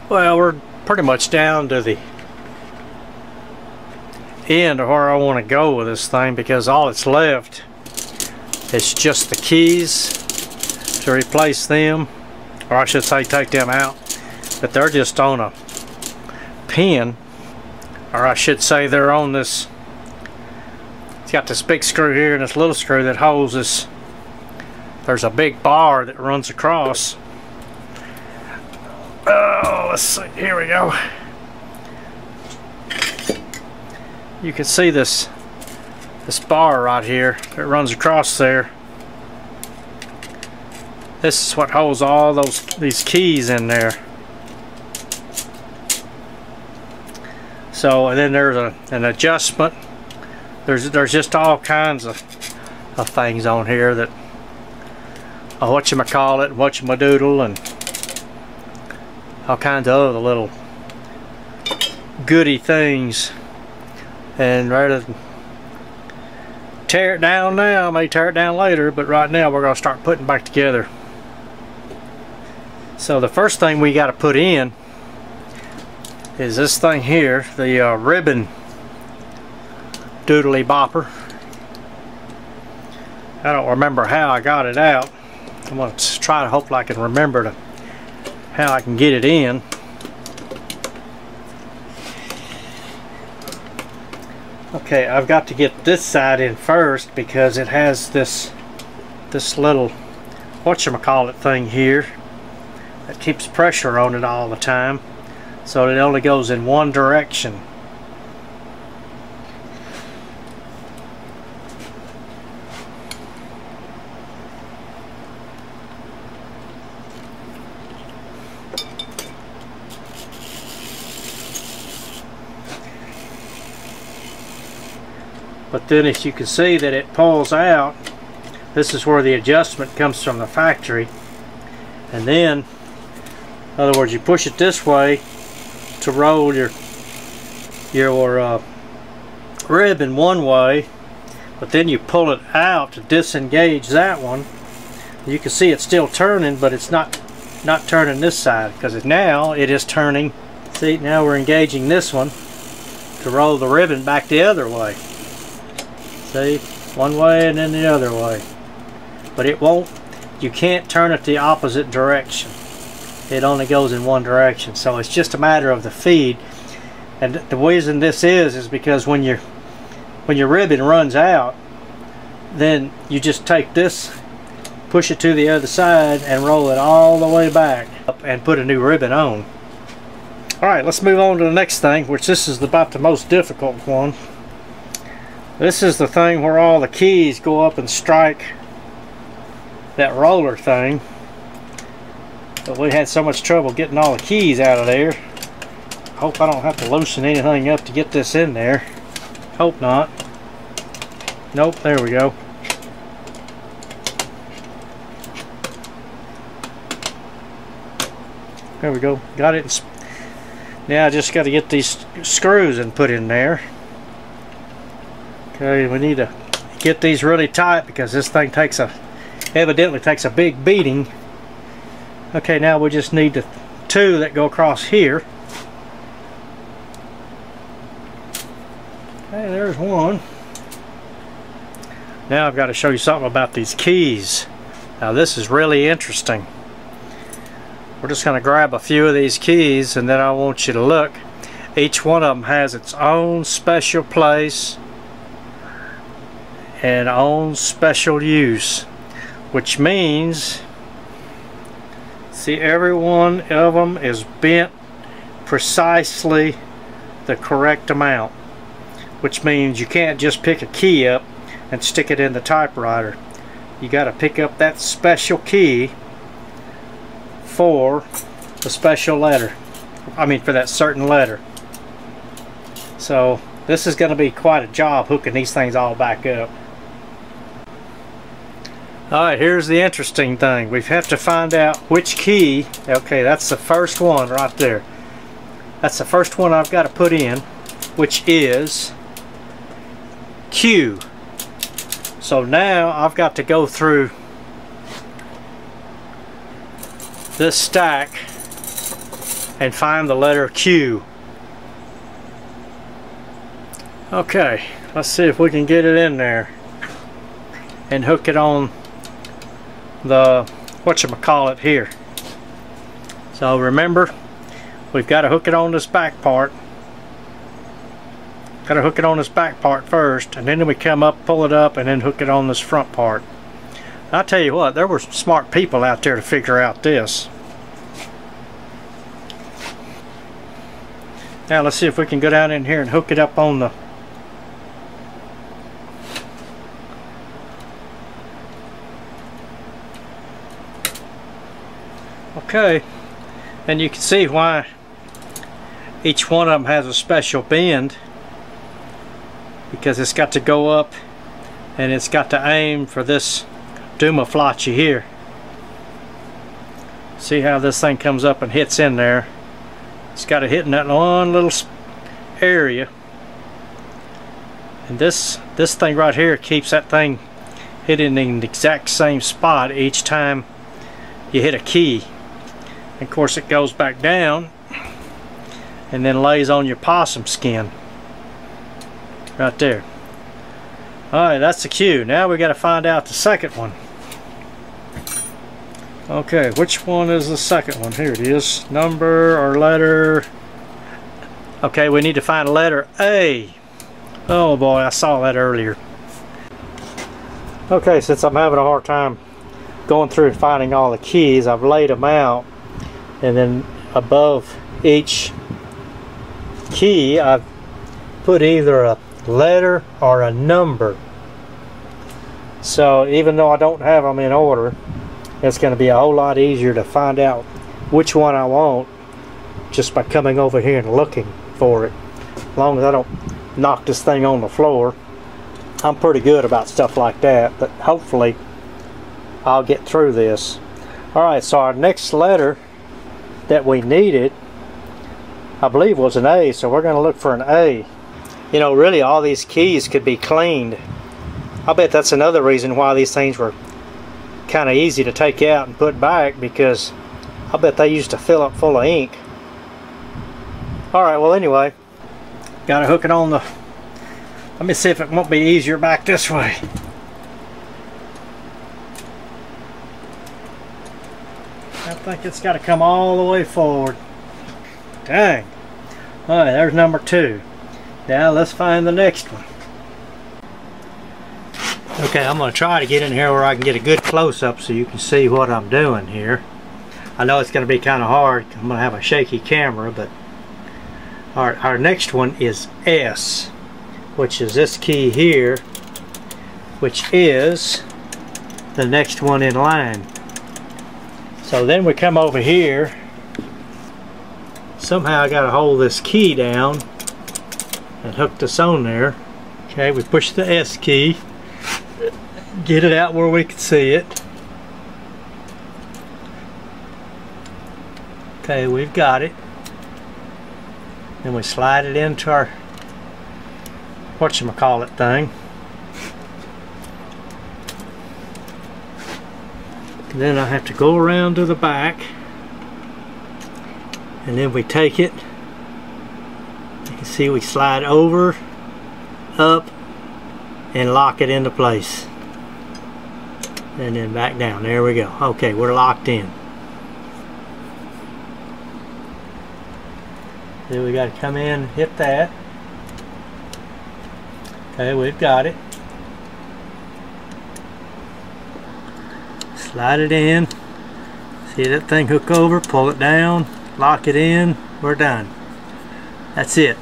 Well, we're pretty much down to the end of where I want to go with this thing, because all that's left is just the keys to replace them, or I should say take them out, but they're just on a pin, or I should say they're on this. It's got this big screw here and this little screw that holds this. There's a big bar that runs across. Oh, let's see, here we go. You can see this bar right here that runs across there. This is what holds all these keys in there. So, and then there's an adjustment. There's just all kinds of things on here that whatchamacallit, whatchamadoodle, and all kinds of other little goody things. And rather than tear it down now, I may tear it down later, but right now we're going to start putting it back together. So the first thing we got to put in is this thing here, the ribbon doodly bopper. I don't remember how I got it out. I'm going to try to hopefully I can remember how I can get it in. Okay, I've got to get this side in first because it has this little whatchamacallit thing here that keeps pressure on it all the time, so it only goes in one direction. But then as you can see that it pulls out, this is where the adjustment comes from the factory. And then, in other words, you push it this way to roll your ribbon one way, but then you pull it out to disengage that one. You can see it's still turning, but it's not turning this side, because now it is turning. See, now we're engaging this one to roll the ribbon back the other way. See, one way and then the other way. But it won't, you can't turn it the opposite direction. It only goes in one direction. So it's just a matter of the feed. And the reason this is because when your ribbon runs out, then you just take this, push it to the other side and roll it all the way back up and put a new ribbon on. Alright, let's move on to the next thing, which this is about the most difficult one. This is the thing where all the keys go up and strike that roller thing. But we had so much trouble getting all the keys out of there. Hope I don't have to loosen anything up to get this in there. Hope not. Nope, there we go. There we go. Got it. Now I just got to get these screws and put in there. Okay, we need to get these really tight because this thing evidently takes a big beating. Okay, now we just need the two that go across here. Okay, there's one. Now I've got to show you something about these keys. Now this is really interesting. We're just going to grab a few of these keys, and then I want you to look. Each one of them has its own special place and own special use, which means, see, every one of them is bent precisely the correct amount, which means you can't just pick a key up and stick it in the typewriter. You got to pick up that special key for the special letter, I mean for that certain letter. So this is going to be quite a job hooking these things all back up. Alright, here's the interesting thing. We have to find out which key. Okay, that's the first one right there. That's the first one I've got to put in, which is Q. So now I've got to go through this stack and find the letter Q. Okay, let's see if we can get it in there and hook it on the whatchamacallit here. So remember, we've got to hook it on this back part. Got to hook it on this back part first, and then we come up, pull it up, and then hook it on this front part. I'll tell you what, there were smart people out there to figure out this. Now let's see if we can go down in here and hook it up on the okay, and you can see why each one of them has a special bend, because it's got to go up and it's got to aim for this Dumaflachi here. See how this thing comes up and hits in there. It's got to hit in that one little area, and this thing right here keeps that thing hitting in the exact same spot each time you hit a key. And of course it goes back down and then lays on your possum skin right there. Alright, that's the cue. Now we got to find out the second one. Okay, which one is the second one? Here it is. Number or letter. Okay, we need to find letter A. Oh boy, I saw that earlier. Okay, since I'm having a hard time going through and finding all the keys, I've laid them out, and then above each key I've put either a letter or a number. So even though I don't have them in order, it's going to be a whole lot easier to find out which one I want just by coming over here and looking for it. As long as I don't knock this thing on the floor. I'm pretty good about stuff like that, but hopefully I'll get through this. Alright, so our next letter that we needed, I believe, was an A, so we're going to look for an A. You know, really all these keys could be cleaned. I bet that's another reason why these things were kind of easy to take out and put back, because I bet they used to fill up full of ink. Alright, well anyway, gotta hook it on the, let me see if it won't be easier back this way. I think it's got to come all the way forward. Dang. Alright, there's number 2. Now let's find the next one. Okay, I'm going to try to get in here where I can get a good close-up so you can see what I'm doing here. I know it's going to be kind of hard. I'm going to have a shaky camera, but our next one is S, which is this key here, which is the next one in line. So then we come over here. Somehow I got to hold this key down and hook this on there. Okay, we push the S key, get it out where we can see it. Okay, we've got it. Then we slide it into our whatchamacallit thing. And then I have to go around to the back, and then we take it. You can see we slide over, up, and lock it into place. And then back down. There we go. Okay, we're locked in. Then we got to come in and hit that. Okay, we've got it. Slide it in. See that thing hook over, pull it down, lock it in, we're done. That's it.